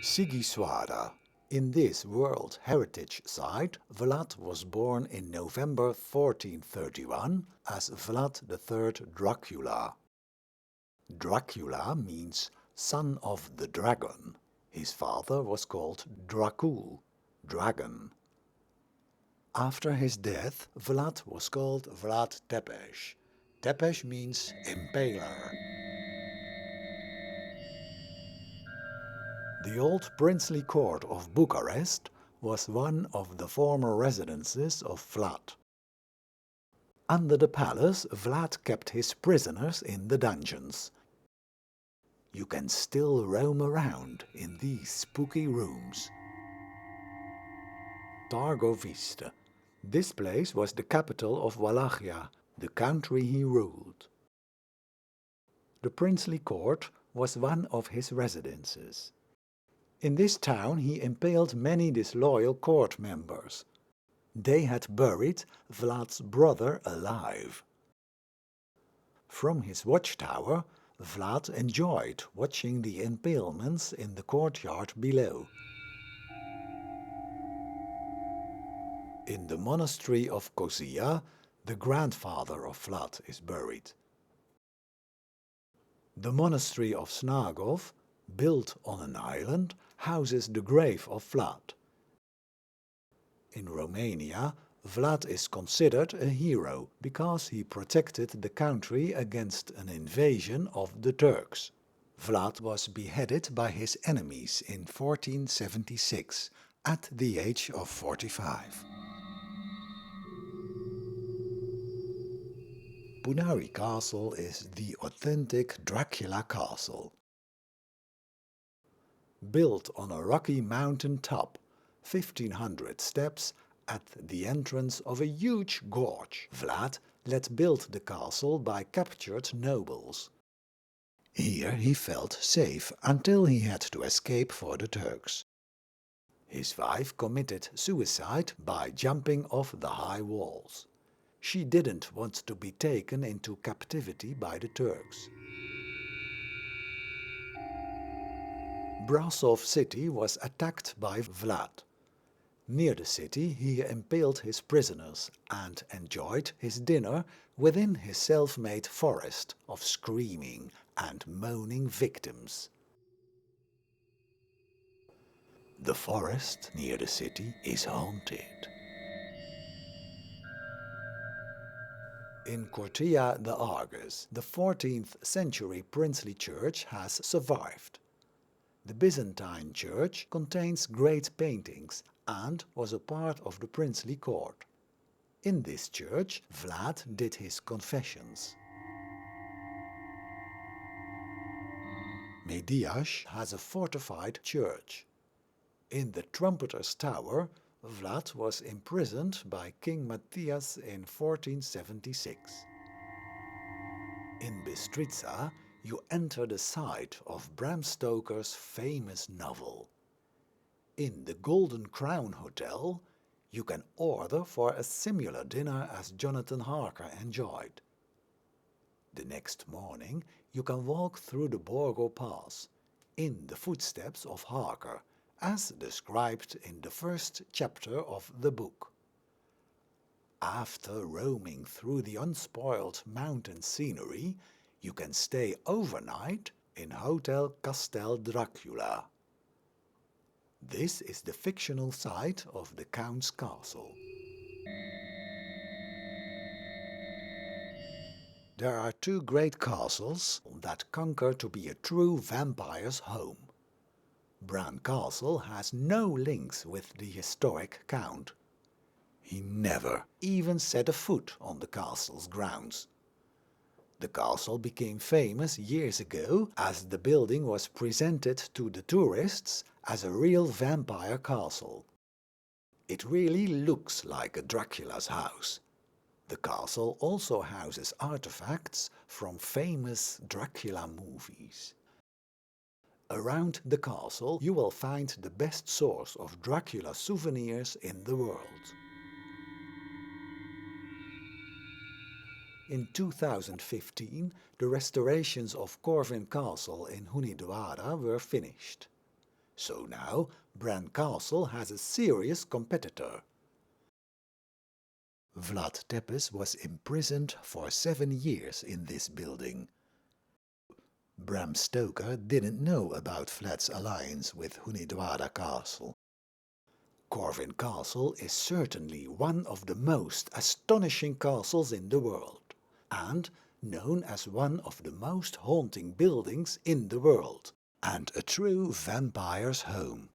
Sigiswara. In this World Heritage Site, Vlad was born in November 1431 as Vlad III Dracula. Dracula means son of the dragon. His father was called Dracul, dragon. After his death, Vlad was called Vlad Tepes. Tepes means impaler. The old princely court of Bucharest was one of the former residences of Vlad. Under the palace, Vlad kept his prisoners in the dungeons. You can still roam around in these spooky rooms. Targoviste. This place was the capital of Wallachia, the country he ruled. The princely court was one of his residences. In this town he impaled many disloyal court members. They had buried Vlad's brother alive. From his watchtower, Vlad enjoyed watching the impalements in the courtyard below. In the monastery of Kosia, the grandfather of Vlad is buried. The monastery of Snagov, built on an island, houses the grave of Vlad. In Romania, Vlad is considered a hero because he protected the country against an invasion of the Turks. Vlad was beheaded by his enemies in 1476 at the age of 45. Punari Castle is the authentic Dracula castle. Built on a rocky mountain top, 1500 steps at the entrance of a huge gorge, Vlad let build the castle by captured nobles. Here he felt safe until he had to escape for the Turks. His wife committed suicide by jumping off the high walls. She didn't want to be taken into captivity by the Turks. Brasov city was attacked by Vlad. Near the city he impaled his prisoners and enjoyed his dinner within his self-made forest of screaming and moaning victims. The forest near the city is haunted. In Cortea de Arges, the 14th century princely church has survived. The Byzantine church contains great paintings and was a part of the princely court. In this church, Vlad did his confessions. Mediaș has a fortified church. In the Trumpeter's Tower, Vlad was imprisoned by King Matthias in 1476. In Bistrița, you enter the site of Bram Stoker's famous novel. In the Golden Crown Hotel, you can order for a similar dinner as Jonathan Harker enjoyed. The next morning, you can walk through the Borgo Pass, in the footsteps of Harker, as described in the first chapter of the book. After roaming through the unspoiled mountain scenery, you can stay overnight in Hotel Castel Dracula. This is the fictional site of the Count's castle. There are two great castles that conquer to be a true vampire's home. Bran Castle has no links with the historic Count. He never even set a foot on the castle's grounds. The castle became famous years ago as the building was presented to the tourists as a real vampire castle. It really looks like a Dracula's house. The castle also houses artifacts from famous Dracula movies. Around the castle you will find the best source of Dracula souvenirs in the world. In 2015, the restorations of Corvin Castle in Hunedoara were finished. So now Bran Castle has a serious competitor. Vlad Tepes was imprisoned for 7 years in this building. Bram Stoker didn't know about Vlad's alliance with Hunidwada Castle. Corvin Castle is certainly one of the most astonishing castles in the world, and known as one of the most haunting buildings in the world, and a true vampire's home.